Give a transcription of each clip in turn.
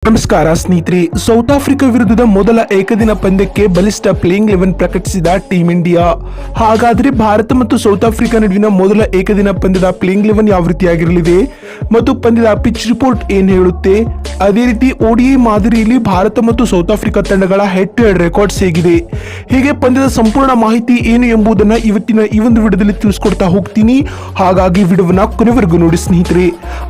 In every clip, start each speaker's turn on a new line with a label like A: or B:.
A: ನಮಸ್ಕಾರ ಸ್ನೇಹಿತರೆ. South Africa ವಿರುದ್ಧದ ಮೊದಲ ಏಕದಿನ ಪಂದ್ಯಕ್ಕೆ ಬಲಿಷ್ಠ ಪ್ಲೇಯಿಂಗ್ 11 ಪ್ರಕಟಿಸಿದ ಟೀಂ ಇಂಡಿಯಾ. ಹಾಗಾದ್ರೆ ಭಾರತ ಮತ್ತು ಸೌತ್ ಆಫ್ರಿಕಾ ನಡುವಿನ ಮೊದಲ ಏಕದಿನ ಪಂದ್ಯದ ಪ್ಲೇಯಿಂಗ್ 11 ಯಾವ ರೀತಿಯಾಗಿರಲಿದೆ ಮತ್ತು ಪಂದ್ಯದ ಪಿಚ್ ರಿಪೋರ್ಟ್ ಏನ್ ಹೇಳುತ್ತೆ, ಅದೇ ರೀತಿ ODI ಮಾದರಿಯಲ್ಲಿ ಭಾರತ ಮತ್ತು ಸೌತ್ ಆಫ್ರಿಕಾ ತಂಡಗಳ ಹೆಡ್ ಟು ಹೆಡ್ ರೆಕಾರ್ಡ್ಸ್ ಹೇಗಿದೆ, ಹೀಗೆ ಪಂದ್ಯದ ಸಂಪೂರ್ಣ ಮಾಹಿತಿ ಏನು ಎಂಬುದನ್ನ ಇವತ್ತಿನ ಈ ಒಂದು ವಿಡಿಯೋದಲ್ಲಿ ತಿಳಿಸ್ಕೊಡ್ತಾ ಹೋಗ್ತೀನಿ. ಹಾಗಾಗಿ ವಿಡಿಯೋವನ್ನ ಕೊನೆವರೆಗೂ ನೋಡಿ ಸ್ನೇಹಿತರೆ.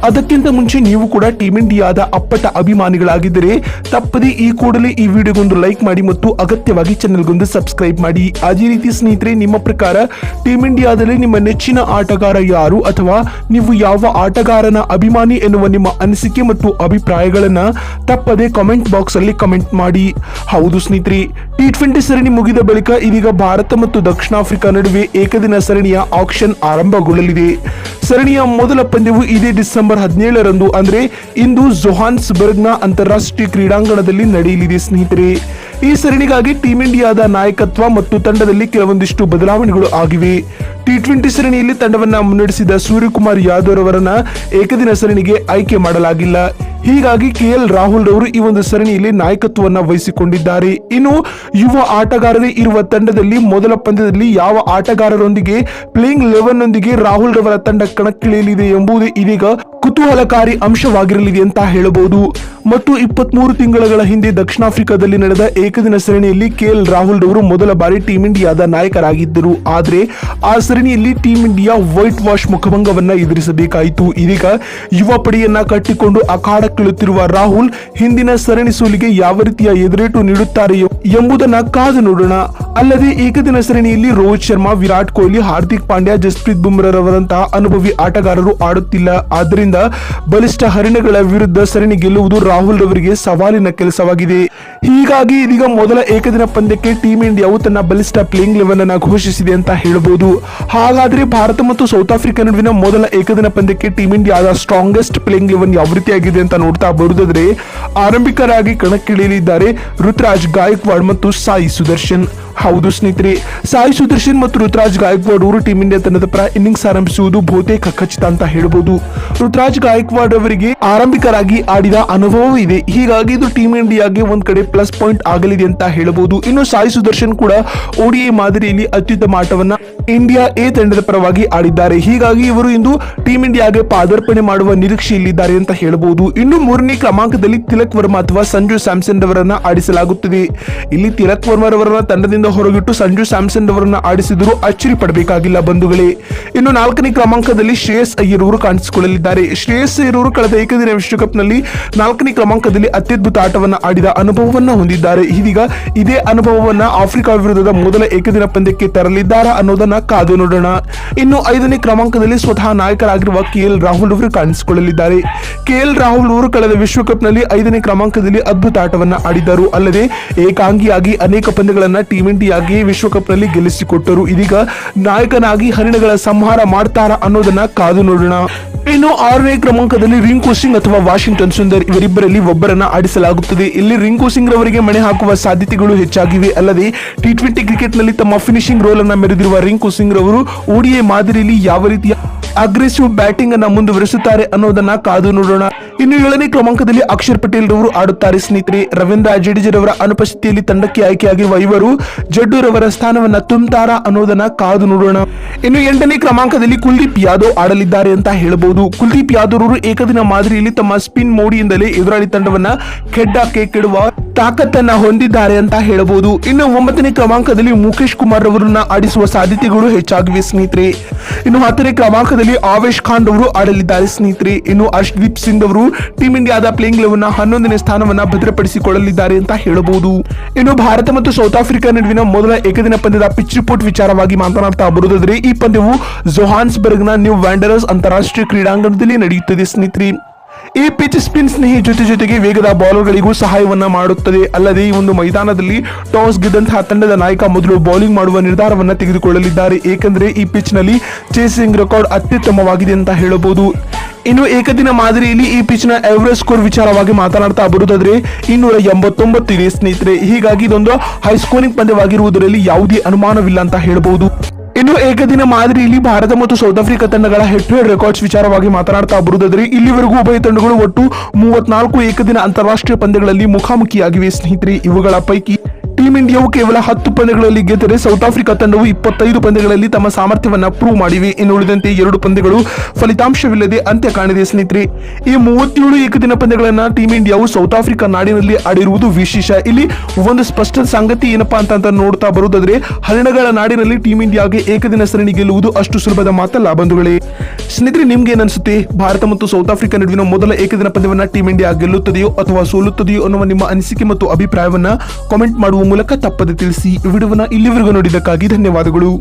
A: ಅದಕ್ಕಿಂತ ಮುಂಚೆ ನೀವು ಕೂಡ ಟೀಂ ಇಂಡಿಯಾದ ಅಪ್ಪಟ ಅಭಿಮಾನಿಗಳಾಗಿದ್ದರೆ ತಪ್ಪದೇ ಈ ಕೂಡಲೇ ಈ ವಿಡಿಯೋಗೊಂದು ಲೈಕ್ ಮಾಡಿ ಮತ್ತು ಅಗತ್ಯವಾಗಿ ಚಾನೆಲ್ಗೊಂದು ಸಬ್ಸ್ಕ್ರೈಬ್ ಮಾಡಿ. ಅದೇ ರೀತಿ ಸ್ನೇಹಿತರೆ, ನಿಮ್ಮ ಪ್ರಕಾರ ಟೀಂ ಇಂಡಿಯಾದಲ್ಲಿ ನಿಮ್ಮ ನೆಚ್ಚಿನ ಆಟಗಾರ ಯಾರು ಅಥವಾ ನೀವು ಯಾವ ಆಟಗಾರನ ಅಭಿಮಾನಿ ಎನ್ನುವ ನಿಮ್ಮ ಅನಿಸಿಕೆ ಮತ್ತು ಅಭಿಪ್ರಾಯಗಳನ್ನ ತಪ್ಪದೇ ಕಾಮೆಂಟ್ ಬಾಕ್ಸ್ ಅಲ್ಲಿ ಕಮೆಂಟ್ ಮಾಡಿ. ಹೌದು ಸ್ನೇಹಿತರೆ, T20 ಸರಣಿ ಮುಗಿದ ಬಳಿಕ ಇದೀಗ ಭಾರತ ಮತ್ತು ದಕ್ಷಿಣ ಆಫ್ರಿಕಾ ನಡುವೆ ಏಕದಿನ ಸರಣಿಯ ಆಕ್ಷನ್ ಆರಂಭಗೊಳ್ಳಲಿದೆ. ಸರಣಿಯ ಮೊದಲ ಪಂದ್ಯವು ಇದೇ ಡಿಸೆಂಬರ್ 17ರಂದು ಅಂದ್ರೆ ಇಂದು ಜೋಹಾನ್ಸ್ಬರ್ಗ್ನ ಅಂತಾರಾಷ್ಟ್ರೀಯ ಕ್ರೀಡಾಂಗಣದಲ್ಲಿ ನಡೆಯಲಿದೆ ಸ್ನೇಹಿತರೆ. ಈ ಸರಣಿಗಾಗಿ ಟೀಂ ಇಂಡಿಯಾದ ನಾಯಕತ್ವ ಮತ್ತು ತಂಡದಲ್ಲಿ ಕೆಲವೊಂದಿಷ್ಟು ಬದಲಾವಣೆಗಳು ಆಗಿವೆ. T20 ಸರಣಿಯಲ್ಲಿ ತಂಡವನ್ನ ಮುನ್ನಡೆಸಿದ ಸೂರ್ಯಕುಮಾರ್ ಯಾದವ್ ರವರನ್ನ ಏಕದಿನ ಸರಣಿಗೆ ಆಯ್ಕೆ ಮಾಡಲಾಗಿಲ್ಲ. ಹೀಗಾಗಿ KL ರಾಹುಲ್ ರವರು ಈ ಒಂದು ಸರಣಿಯಲ್ಲಿ ನಾಯಕತ್ವವನ್ನ ವಹಿಸಿಕೊಂಡಿದ್ದಾರೆ. ಇನ್ನು ಯುವ ಆಟಗಾರರೇ ಇರುವ ತಂಡದಲ್ಲಿ ಮೊದಲ ಪಂದ್ಯದಲ್ಲಿ ಯಾವ ಆಟಗಾರರೊಂದಿಗೆ ಪ್ಲೇಯಿಂಗ್ 11 ನೊಂದಿಗೆ ರಾಹುಲ್ ರವರ ತಂಡ ಕಣಕ್ಕಿಳಿಯಲಿದೆ ಎಂಬುದು ಇದೀಗ ಕುತೂಹಲಕಾರಿ ಅಂಶವಾಗಿರಲಿದೆ ಅಂತ ಹೇಳಬಹುದು. ಮತ್ತು 23 ತಿಂಗಳ ಹಿಂದೆ ದಕ್ಷಿಣ ಆಫ್ರಿಕಾದಲ್ಲಿ ನಡೆದ ಏಕದಿನ ಸರಣಿಯಲ್ಲಿ KL ರಾಹುಲ್ ರವರು ಮೊದಲ ಬಾರಿ ಟೀಂ ಇಂಡಿಯಾದ ನಾಯಕರಾಗಿದ್ದರು. ಆದ್ರೆ ಆ ಸರಣಿಯಲ್ಲಿ ಟೀಂ ಇಂಡಿಯಾ ವೈಟ್ ವಾಶ್ ಮುಖಭಂಗವನ್ನ ಎದುರಿಸಬೇಕಾಯಿತು. ಇದೀಗ ಯುವ ಪಡೆಯನ್ನ ಕಟ್ಟಿಕೊಂಡು ಅಖಾಡಕ್ಕಿಳುತ್ತಿರುವ ರಾಹುಲ್ ಹಿಂದಿನ ಸರಣಿ ಸೋಲಿಗೆ ಯಾವ ರೀತಿಯ ಎದುರೇಟು ನೀಡುತ್ತಾರೆ ಎಂಬುದನ್ನ ಕಾದು ನೋಡೋಣ. ಅಲ್ಲದೆ ಏಕದಿನ ಸರಣಿಯಲ್ಲಿ ರೋಹಿತ್ ಶರ್ಮಾ, ವಿರಾಟ್ ಕೊಹ್ಲಿ, ಹಾರ್ದಿಕ್ ಪಾಂಡ್ಯ, ಜಸ್ಪ್ರೀತ್ ಬುಮ್ರಾ ರವರಂತಹ ಅನುಭವಿ ಆಟಗಾರರು ಆಡುತ್ತಿಲ್ಲ. ಆದ್ದರಿಂದ ಬಲಿಷ್ಠ ಹರಿಣಗಳ ವಿರುದ್ಧ ಸರಣಿ ಗೆಲ್ಲುವುದು ರಾಹುಲ್ ರವರಿಗೆ ಸವಾಲಿನ ಕೆಲಸವಾಗಿದೆ. ಹೀಗಾಗಿ ಇದೀಗ ಮೊದಲ ಏಕದಿನ ಪಂದ್ಯಕ್ಕೆ ಟೀಂ ಇಂಡಿಯಾವು ತನ್ನ ಬಲಿಷ್ಠ ಪ್ಲೇಯಿಂಗ್ 11 ಅನ್ನು ಘೋಷಿಸಿದೆ ಅಂತ ಹೇಳಬಹುದು. ಹಾಗಾದ್ರೆ ಭಾರತ ಮತ್ತು ಸೌತ್ ಆಫ್ರಿಕಾ ನಡುವಿನ ಮೊದಲ ಏಕದಿನ ಪಂದ್ಯಕ್ಕೆ ಟೀಂ ಇಂಡಿಯಾದ ಸ್ಟ್ರಾಂಗೆಸ್ಟ್ ಪ್ಲೇಯಿಂಗ್ 11 ಯಾವ ರೀತಿಯಾಗಿದೆ ಅಂತ ನೋಡ್ತಾ ಬರುವುದಾದ್ರೆ, ಆರಂಭಿಕರಾಗಿ ಕಣಕ್ಕಿಳಿಯಲಿದ್ದಾರೆ ರುತುರಾಜ್ ಗಾಯಕ್ವಾಡ್ ಮತ್ತು ಸಾಯಿ ಸುದರ್ಶನ್. ಹೌದು ಸ್ನೇಹಿತರೆ, ಸಾಯಿ ಸುದರ್ಶನ್ ಮತ್ತು ರುತುರಾಜ್ ಗಾಯಕ್ವಾಡ್ ಅವರು ಟೀಂ ಇಂಡಿಯಾ ತಂಡದ ಪರ ಇನ್ನಿಂಗ್ಸ್ ಆರಂಭಿಸುವುದು ಬಹುತೇಕ ಖಚಿತ ಅಂತ ಹೇಳಬಹುದು. ರುತುರಾಜ್ ಗಾಯಕ್ವಾಡ್ ಅವರಿಗೆ ಆರಂಭಿಕರಾಗಿ ಆಡಿದ ಅನುಭವ ಇದೆ. ಹೀಗಾಗಿ ಇದು ಟೀಂ ಇಂಡಿಯಾಗೆ ಒಂದ್ ಕಡೆ ಪ್ಲಸ್ ಪಾಯಿಂಟ್ ಆಗಲಿದೆ ಅಂತ ಹೇಳಬಹುದು. ಇನ್ನು ಸಾಯಿ ಸುದರ್ಶನ್ ಕೂಡ ODI ಮಾದರಿಯಲ್ಲಿ ಅತ್ಯುತ್ತಮ ಆಟವನ್ನ ಇಂಡಿಯಾ ಎ ತಂಡದ ಪರವಾಗಿ ಆಡಿದ್ದಾರೆ. ಹೀಗಾಗಿ ಇವರು ಇಂದು ಟೀಂ ಇಂಡಿಯಾಗೆ ಪಾದಾರ್ಪಣೆ ಮಾಡುವ ನಿರೀಕ್ಷೆಯಲ್ಲಿದ್ದಾರೆ ಅಂತ ಹೇಳಬಹುದು. ಇನ್ನು ಮೂರನೇ ಕ್ರಮಾಂಕದಲ್ಲಿ ತಿಲಕ್ ವರ್ಮಾ ಅಥವಾ ಸಂಜು ಸ್ಯಾಮ್ಸನ್ ರವರನ್ನ ಆಡಿಸಲಾಗುತ್ತದೆ. ಇಲ್ಲಿ ತಿಲಕ್ ವರ್ಮಾ ರವರನ್ನ ತಂಡದಿಂದ ಹೊರಗಿಟ್ಟು ಸಂಜು ಸ್ಯಾಮ್ಸನ್ ರವರನ್ನ ಆಡಿಸಿದರೂ ಅಚ್ಚರಿ ಪಡಬೇಕಾಗಿಲ್ಲ ಬಂಧುಗಳೇ. ಇನ್ನು 4ನೇ ಕ್ರಮಾಂಕದಲ್ಲಿ ಶ್ರೇಯಸ್ ಅಯ್ಯರ್ ಅವರು ಕಾಣಿಸಿಕೊಳ್ಳಲಿದ್ದಾರೆ. ಶ್ರೇಯಸ್ ಅಯ್ಯರ್ ಅವರು ಕಳೆದ ಏಕದಿನ ವಿಶ್ವಕಪ್ ನಲ್ಲಿ 4ನೇ ಕ್ರಮಾಂಕದಲ್ಲಿ ಅತ್ಯದ್ಭುತ ಆಟವನ್ನ ಆಡಿದ ಅನುಭವವನ್ನ ಹೊಂದಿದ್ದಾರೆ. ಇದೀಗ ಇದೇ ಅನುಭವವನ್ನ ಆಫ್ರಿಕಾ ವಿರುದ್ಧದ ಮೊದಲ ಏಕದಿನ ಪಂದ್ಯಕ್ಕೆ ತರಲಿದ್ದಾರಾ ಅನ್ನೋದನ್ನ ಕಾದು ನೋಡೋಣ. ಇನ್ನು 5ನೇ ಕ್ರಮಾಂಕದಲ್ಲಿ ಸ್ವತಃ ನಾಯಕರಾಗಿರುವ KL ರಾಹುಲ್ ಅವರು ಕಾಣಿಸಿಕೊಳ್ಳಲಿದ್ದಾರೆ. KL ರಾಹುಲ್ ಅವರು ಕಳೆದ ವಿಶ್ವಕಪ್ ನಲ್ಲಿ 5ನೇ ಕ್ರಮಾಂಕದಲ್ಲಿ ಅದ್ಭುತ ಆಟವನ್ನ ಆಡಿದರು. ಅಲ್ಲದೆ ಏಕಾಂಗಿಯಾಗಿ ಅನೇಕ ಪಂದ್ಯಗಳನ್ನ ಟೀಂ ಇಂಡಿಯಾಗೆ ವಿಶ್ವಕಪ್ ನಲ್ಲಿ ಗೆಲ್ಲಿಸಿಕೊಟ್ಟರು. ಇದೀಗ ನಾಯಕನಾಗಿ ಹರಿಣಗಳ ಸಂಹಾರ ಮಾಡ್ತಾರಾ ಅನ್ನೋದನ್ನ ಕಾದು ನೋಡೋಣ. ಇನ್ನು 6ನೇ ಕ್ರಮಾಂಕದಲ್ಲಿ ರಿಂಕು ಸಿಂಗ್ ಅಥವಾ ವಾಷಿಂಗ್ಟನ್ ಸುಂದರ್ ಇವರಿಬ್ಬರಲ್ಲಿ ಒಬ್ಬರನ್ನ ಆಡಿಸಲಾಗುತ್ತದೆ. ಇಲ್ಲಿ ರಿಂಕು ಸಿಂಗ್ ರವರಿಗೆ ಮಣೆ ಹಾಕುವ ಸಾಧ್ಯತೆಗಳು ಹೆಚ್ಚಾಗಿವೆ. ಅಲ್ಲದೆ T20 ಕ್ರಿಕೆಟ್ ನಲ್ಲಿ ತಮ್ಮ ಫಿನಿಶಿಂಗ್ ರೋಲ್ ಅನ್ನ ಮೆರೆದಿರುವ ರಿಂಕು ಸಿಂಗ್ ರವರು ODI ಮಾದರಿಯಲ್ಲಿ ಯಾವ ರೀತಿಯ ಅಗ್ರೆಸಿವ್ ಬ್ಯಾಟಿಂಗ್ ಅನ್ನ ಮುಂದುವರಿಸುತ್ತಾರೆ ಅನ್ನೋದನ್ನ ಕಾದು ನೋಡೋಣ. ಇನ್ನು 7ನೇ ಕ್ರಮಾಂಕದಲ್ಲಿ ಅಕ್ಷರ್ ಪಟೇಲ್ ರವರು ಆಡುತ್ತಾರೆ ಸ್ನೇಹಿತರೆ. ರವೀಂದ್ರ ಜಡೇಜರವರ ಅನುಪಸ್ಥಿತಿಯಲ್ಲಿ ತಂಡಕ್ಕೆ ಆಯ್ಕೆಯಾಗಿರುವ ಇವರು ಜಡ್ಡು ರವರ ಸ್ಥಾನವನ್ನ ತುಂಬುತ್ತಾರಾ ಅನ್ನೋದನ್ನ ಕಾದು ನೋಡೋಣ. ಇನ್ನು 8ನೇ ಕ್ರಮಾಂಕದಲ್ಲಿ ಕುಲ್ದೀಪ್ ಯಾದವ್ ಆಡಲಿದ್ದಾರೆ ಅಂತ ಹೇಳಬಹುದು. ಕುಲ್ದೀಪ್ ಯಾದವ್ ಅವರು ಏಕದಿನ ಮಾದರಿಯಲ್ಲಿ ತಮ್ಮ ಸ್ಪಿನ್ ಮೋಡಿಯಿಂದಲೇ ಎದುರಾಳಿ ತಂಡವನ್ನ ಕೆಡ್ಡಕ್ಕೆ ಕೆಡುವ ತಾಕತ್ತನ್ನ ಹೊಂದಿದ್ದಾರೆ ಅಂತ ಹೇಳಬಹುದು. ಇನ್ನು 9ನೇ ಕ್ರಮಾಂಕದಲ್ಲಿ ಮುಖೇಶ್ ಕುಮಾರ್ ಅವರನ್ನ ಆಡಿಸುವ ಸಾಧ್ಯತೆಗಳು ಹೆಚ್ಚಾಗಿವೆ ಸ್ನೇಹಿತರೆ. ಇನ್ನು 10ನೇ ಕ್ರಮಾಂಕದಲ್ಲಿ ಆವೇಶ್ ಖಾನ್ ಅವರು ಆಡಲಿದ್ದಾರೆ ಸ್ನೇಹಿತರೆ. ಇನ್ನು ಅರ್ಶ್ದೀಪ್ ಸಿಂಗ್ ಅವರು ಟೀಂ ಇಂಡಿಯಾದ ಪ್ಲೇಯಿಂಗ್ 11ನ 11ನೇ ಸ್ಥಾನವನ್ನ ಭದ್ರಪಡಿಸಿಕೊಳ್ಳಲಿದ್ದಾರೆ ಅಂತ ಹೇಳಬಹುದು. ಇನ್ನು ಭಾರತ ಮತ್ತು ಸೌತ್ ಆಫ್ರಿಕಾ ನಡುವಿನ ಮೊದಲ ಏಕದಿನ ಪಂದ್ಯದ ಪಿಚ್ ರಿಪೋರ್ಟ್ ವಿಚಾರವಾಗಿ ಮಾತನಾಡ್ತಾ ಬರುವುದಾದರೆ, ಈ ಪಂದ್ಯವು ಜೋಹಾನ್ಸ್ಬರ್ಗ್ನ ನ್ಯೂ ವ್ಯಾಂಡರರ್ಸ್ ಅಂತಾರಾಷ್ಟ್ರೀಯ ಕ್ರೀಡಾಂಗಣದಲ್ಲಿ ನಡೆಯುತ್ತದೆ ಸ್ನೇಹಿತರೆ. ಈ ಪಿಚ್ ಸ್ಪಿನ್ ಸ್ನೇಹಿ ಜೊತೆಗೆ ವೇಗದ ಬೌಲರ್ಗಳಿಗೂ ಸಹಾಯವನ್ನ ಮಾಡುತ್ತದೆ. ಅಲ್ಲದೆ ಈ ಒಂದು ಮೈದಾನದಲ್ಲಿ ಟಾಸ್ ಗೆದ್ದಂತಹ ತಂಡದ ನಾಯಕ ಮೊದಲು ಬೌಲಿಂಗ್ ಮಾಡುವ ನಿರ್ಧಾರವನ್ನ ತೆಗೆದುಕೊಳ್ಳಲಿದ್ದಾರೆ. ಏಕೆಂದರೆ ಈ ಪಿಚ್ ನಲ್ಲಿ ಚೇಸಿಂಗ್ ರೆಕಾರ್ಡ್ ಅತ್ಯುತ್ತಮವಾಗಿದೆ ಅಂತ ಹೇಳಬಹುದು. ಇನ್ನು ಏಕದಿನ ಮಾದರಿಯಲ್ಲಿ ಈ ಪಿಚ್ ನ ಎವರೇಜ್ ಸ್ಕೋರ್ ವಿಚಾರವಾಗಿ ಮಾತನಾಡ್ತಾ ಬರುವುದಾದ್ರೆ 289 ಇದೆ ಸ್ನೇಹಿತರೆ. ಹೀಗಾಗಿ ಇದೊಂದು ಹೈ ಸ್ಕೋರಿಂಗ್ ಪಂದ್ಯವಾಗಿರುವುದರಲ್ಲಿ ಯಾವುದೇ ಅನುಮಾನವಿಲ್ಲ ಅಂತ ಹೇಳಬಹುದು. ಇನ್ನು ಏಕದಿನ ಮಾದರಿಯಲ್ಲಿ ಭಾರತ ಮತ್ತು ಸೌತ್ ಆಫ್ರಿಕಾ ತಂಡಗಳ ಹೆಡ್ ಟು ಹೆಡ್ ರೆಕಾರ್ಡ್ಸ್ ವಿಚಾರವಾಗಿ ಮಾತನಾಡ್ತಾ ಬರುವುದಾದರೆ ಇಲ್ಲಿವರೆಗೂ ಉಭಯ ತಂಡಗಳು ಒಟ್ಟು 34 ಏಕದಿನ ಅಂತಾರಾಷ್ಟ್ರೀಯ ಪಂದ್ಯಗಳಲ್ಲಿ ಮುಖಾಮುಖಿಯಾಗಿವೆ ಸ್ನೇಹಿತರೆ. ಇವುಗಳ ಪೈಕಿ ಟೀಂ ಇಂಡಿಯಾವು ಕೇವಲ 10 ಪಂದ್ಯಗಳಲ್ಲಿ ಗೆದ್ದರೆ ಸೌತ್ ಆಫ್ರಿಕಾ ತಂಡವು 25 ಪಂದ್ಯಗಳಲ್ಲಿ ತಮ್ಮ ಸಾಮರ್ಥ್ಯವನ್ನ ಪ್ರೂವ್ ಮಾಡಿವೆ. ಇನ್ನು ಉಳಿದಂತೆ 2 ಪಂದ್ಯಗಳು ಫಲಿತಾಂಶವಿಲ್ಲದೆ ಅಂತ್ಯ ಕಾಣಿದೆ ಸ್ನೇಹಿತರೆ. ಈ 37 ಏಕದಿನ ಪಂದ್ಯಗಳನ್ನ ಟೀಂ ಇಂಡಿಯಾವು ಸೌತ್ ಆಫ್ರಿಕಾ ನಾಡಿನಲ್ಲಿ ಆಡಿರುವುದು ವಿಶೇಷ. ಇಲ್ಲಿ ಒಂದು ಸ್ಪಷ್ಟ ಸಂಗತಿ ಏನಪ್ಪಾ ಅಂತ ನೋಡ್ತಾ ಬರುವುದಾದ್ರೆ ಹರಿಣಗಳ ನಾಡಿನಲ್ಲಿ ಟೀಂ ಇಂಡಿಯಾಗೆ ಏಕದಿನ ಸರಣಿ ಗೆಲ್ಲುವುದು ಅಷ್ಟು ಸುಲಭದ ಮಾತಲ್ಲ ಬಂಧುಗಳೇ. ಸ್ನೇಹಿತರೆ, ನಿಮ್ಗೆ ಏನಿಸುತ್ತೆ? ಭಾರತ ಮತ್ತು ಸೌತ್ ಆಫ್ರಿಕಾ ನಡುವಿನ ಮೊದಲ ಏಕದಿನ ಪಂದ್ಯವನ್ನ ಟೀಂ ಇಂಡಿಯಾ ಗೆಲ್ಲುತ್ತದೆಯೋ ಅಥವಾ ಸೋಲುತ್ತದೆಯೋ ಅನ್ನುವ ನಿಮ್ಮ ಅನಿಸಿಕೆ ಮತ್ತು ಅಭಿಪ್ರಾಯವನ್ನ ಕಾಮೆಂಟ್ ಮಾಡುವ ಮೂಲಕ ತಪ್ಪದೆ ತಿಳಿಸಿ. ವಿಡಿಯೋವನ್ನ ಇಲ್ಲಿವರೆಗೂ ನೋಡಿದ್ದಕ್ಕಾಗಿ ಧನ್ಯವಾದಗಳು.